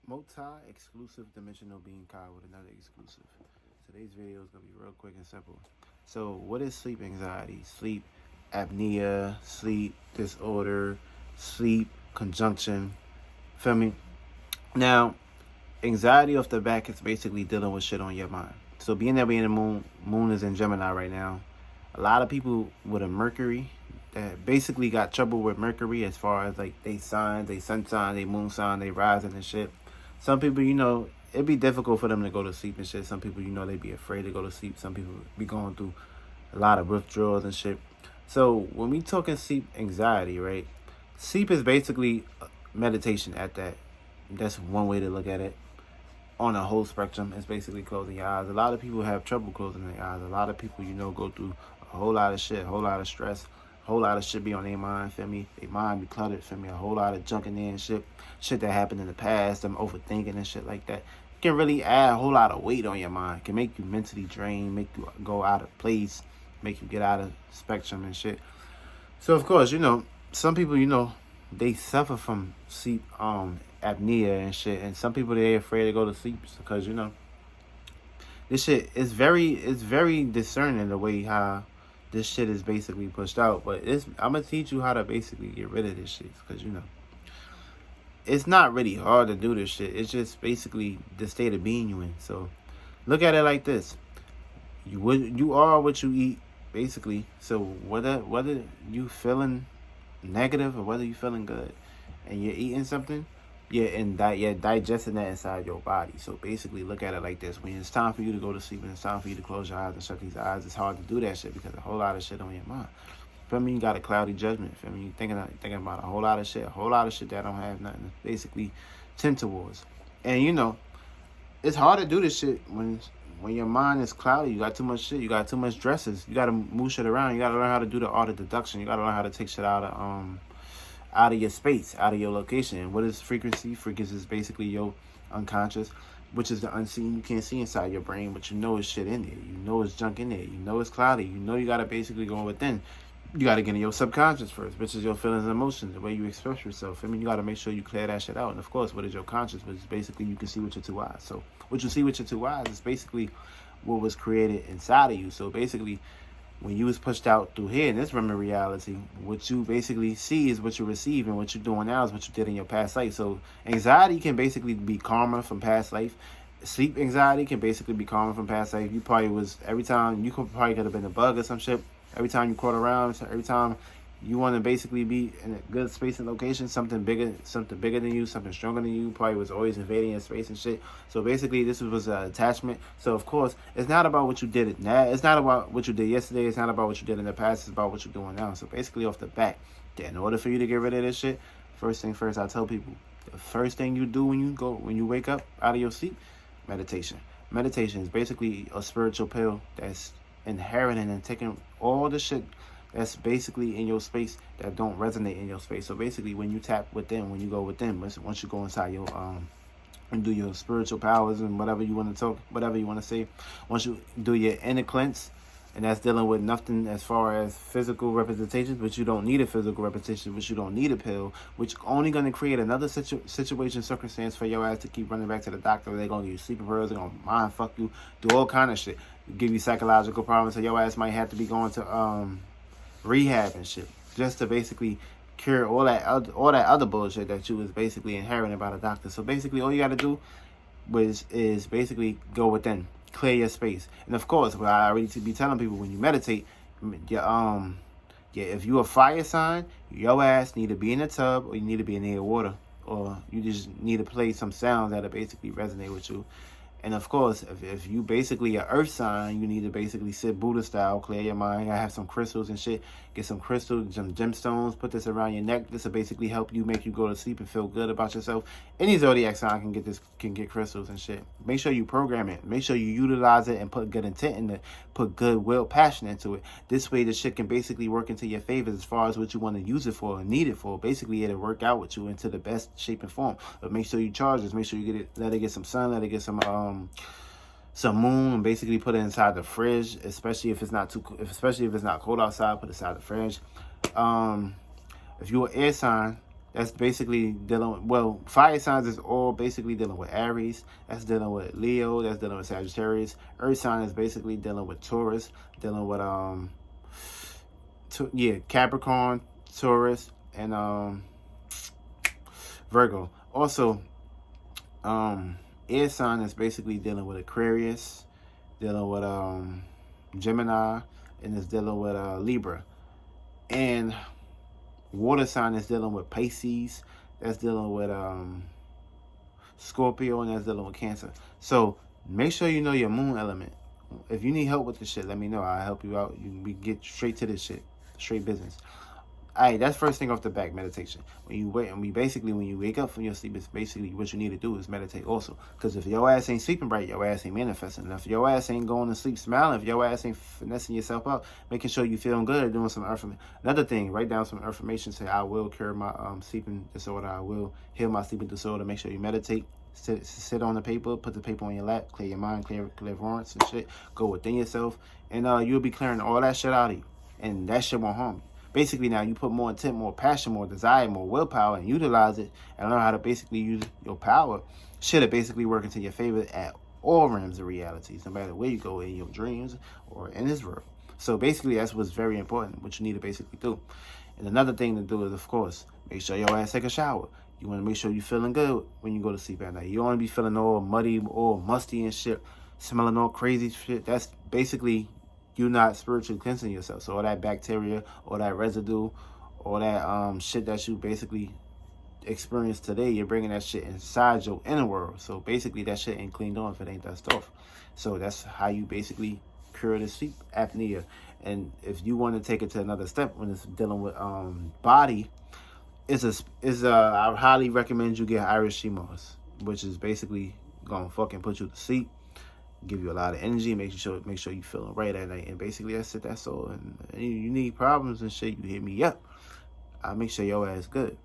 Multi-exclusive dimensional being Kai with another exclusive. Today's video is going to be real quick and simple. So, what is sleep anxiety? Sleep apnea, sleep disorder, sleep conjunction. Feel me? Now, anxiety off the back is basically dealing with shit on your mind. So, being that we in the moon is in Gemini right now. A lot of people with a Mercury that basically got trouble with Mercury as far as like they signs, they sun sign, they moon sign, they rising and shit. Some people, it'd be difficult for them to go to sleep and shit. Some people, they be afraid to go to sleep. Some people be going through a lot of withdrawals and shit. So when we talking sleep anxiety, right? Sleep is basically meditation at that. That's one way to look at it. On a whole spectrum, it's basically closing your eyes. A lot of people have trouble closing their eyes. A lot of people, go through a whole lot of shit, a whole lot of stress, a whole lot of shit be on their mind, feel me? Their mind be cluttered, feel me? A whole lot of junk in there and shit. Shit that happened in the past, them overthinking and shit like that. It can really add a whole lot of weight on your mind. It can make you mentally drained, make you go out of place, make you get out of spectrum and shit. So, of course, some people, they suffer from sleep apnea and shit, and some people they afraid to go to sleep because this shit is very discerning the way how this shit is basically pushed out. But I'm gonna teach you how to basically get rid of this shit because it's not really hard to do this shit. It's just basically the state of being you in. So look at it like this: you are what you eat, basically. So whether you feeling negative or whether you feeling good, and you're eating something, you're digesting that inside your body. So basically, look at it like this: when it's time for you to go to sleep and it's time for you to close your eyes and shut these eyes, it's hard to do that shit because a whole lot of shit on your mind. Feel me? You got a cloudy judgment. Feel me? You thinking about a whole lot of shit that don't have nothing to basically tend towards. And it's hard to do this shit when your mind is cloudy. You got too much shit. You got too much dresses. You got to move shit around. You got to learn how to do the art of deduction. You got to learn how to take shit out of your space, out of your location. And what is frequency? Frequency is basically your unconscious, which is the unseen. You can't see inside your brain, but you know it's shit in there. You know it's junk in there. You know it's cloudy. You know you got to basically go within. You got to get in your subconscious first, which is your feelings and emotions, the way you express yourself. I mean, you got to make sure you clear that shit out. And of course, what is your conscious? Which is basically you can see with your two eyes. So what you see with your two eyes is basically what was created inside of you. So basically, when you was pushed out through here in this realm of reality, what you basically see is what you receive, and what you're doing now is what you did in your past life. So anxiety can basically be karma from past life. Sleep anxiety can basically be karma from past life. You probably was, every time, probably could have been a bug or some shit. Every time you crawled around, every time you want to basically be in a good space and location, something bigger than you, something stronger than you, probably was always invading your space and shit. So basically, this was an attachment. So of course, it's not about what you did now. It's not about what you did yesterday. It's not about what you did in the past. It's about what you're doing now. So basically, off the bat, in order for you to get rid of this shit, first thing first, I tell people, the first thing you do when you wake up out of your sleep, meditation. Meditation is basically a spiritual pill that's inheriting and taking all the shit that's basically in your space that don't resonate in your space. So basically, when you tap within, when you go within, once you go inside your and do your spiritual powers and whatever you want to talk, whatever you want to say, once you do your inner cleanse, and that's dealing with nothing as far as physical representations, but you don't need a physical representation, which you don't need a pill, which only going to create another situation, circumstance for your ass to keep running back to the doctor. They're going to give you sleeping pills, they're going to mind fuck you, do all kind of shit, give you psychological problems, so your ass might have to be going to rehab and shit, just to basically cure all that other bullshit that you was basically inheriting by the doctor. So basically, all you got to do is basically go within, clear your space. And of course, what I already be telling people, when you meditate, if you a fire sign, your ass need to be in the tub, or you need to be near water, or you just need to play some sounds that'll basically resonate with you. And of course, if you basically an earth sign, you need to basically sit Buddha style, clear your mind. I have some crystals and shit. Get some crystals, some gemstones, put this around your neck. This will basically help you, make you go to sleep and feel good about yourself. Any zodiac sign can get crystals and shit. Make sure you program it. Make sure you utilize it and put good intent in it. Put good will, passion into it. This way, the shit can basically work into your favor as far as what you want to use it for and need it for. Basically, it'll work out with you into the best shape and form. But make sure you charge this. Make sure you let it get some sun, let it get some moon, and basically put it inside the fridge, especially if it's not cold outside. Put it inside the fridge. If you're an air sign, That's basically dealing with, well, fire signs is all basically dealing with Aries. That's dealing with Leo. That's dealing with Sagittarius. Earth sign is basically dealing with Taurus, dealing with Capricorn, Taurus, and Virgo. Also, air sign is basically dealing with Aquarius, dealing with Gemini, and it's dealing with Libra. And water sign is dealing with Pisces. That's dealing with Scorpio, and that's dealing with Cancer. So make sure you know your moon element. If you need help with this shit, let me know. I'll help you out. We get straight to this shit, straight business. All right, that's first thing off the back, meditation. When you wake up from your sleep, it's basically what you need to do is meditate also. Because if your ass ain't sleeping right, your ass ain't manifesting. And if your ass ain't going to sleep smiling, if your ass ain't finessing yourself up, making sure you feeling good, doing some affirmation. Another thing, write down some affirmations. Say, I will cure my sleeping disorder. I will heal my sleeping disorder. Make sure you meditate. Sit on the paper, put the paper on your lap, clear your mind, clear clairvoyance and shit. Go within yourself, and you'll be clearing all that shit out of you. And that shit won't harm you. Basically, now you put more intent, more passion, more desire, more willpower, and utilize it, and learn how to basically use your power. Shit'll basically work into your favor at all realms of realities, no matter where you go in your dreams or in this world. So basically, that's what's very important, what you need to basically do. And another thing to do is, of course, make sure your ass take a shower. You want to make sure you're feeling good when you go to sleep at night. You don't want to be feeling all muddy, all musty and shit, smelling all crazy shit. That's basically you're not spiritually cleansing yourself. So all that bacteria, all that residue, all that shit that you basically experienced today, you're bringing that shit inside your inner world. So basically that shit ain't cleaned off if it ain't dusted off. So that's how you basically cure the sleep apnea. And if you want to take it to another step when it's dealing with body, I highly recommend you get Irish sea moss, which is basically gonna fucking put you to sleep, give you a lot of energy, make sure you feeling right at night, and basically that's it. That's all. And you need problems and shit, you hit me up. I'll make sure your ass good.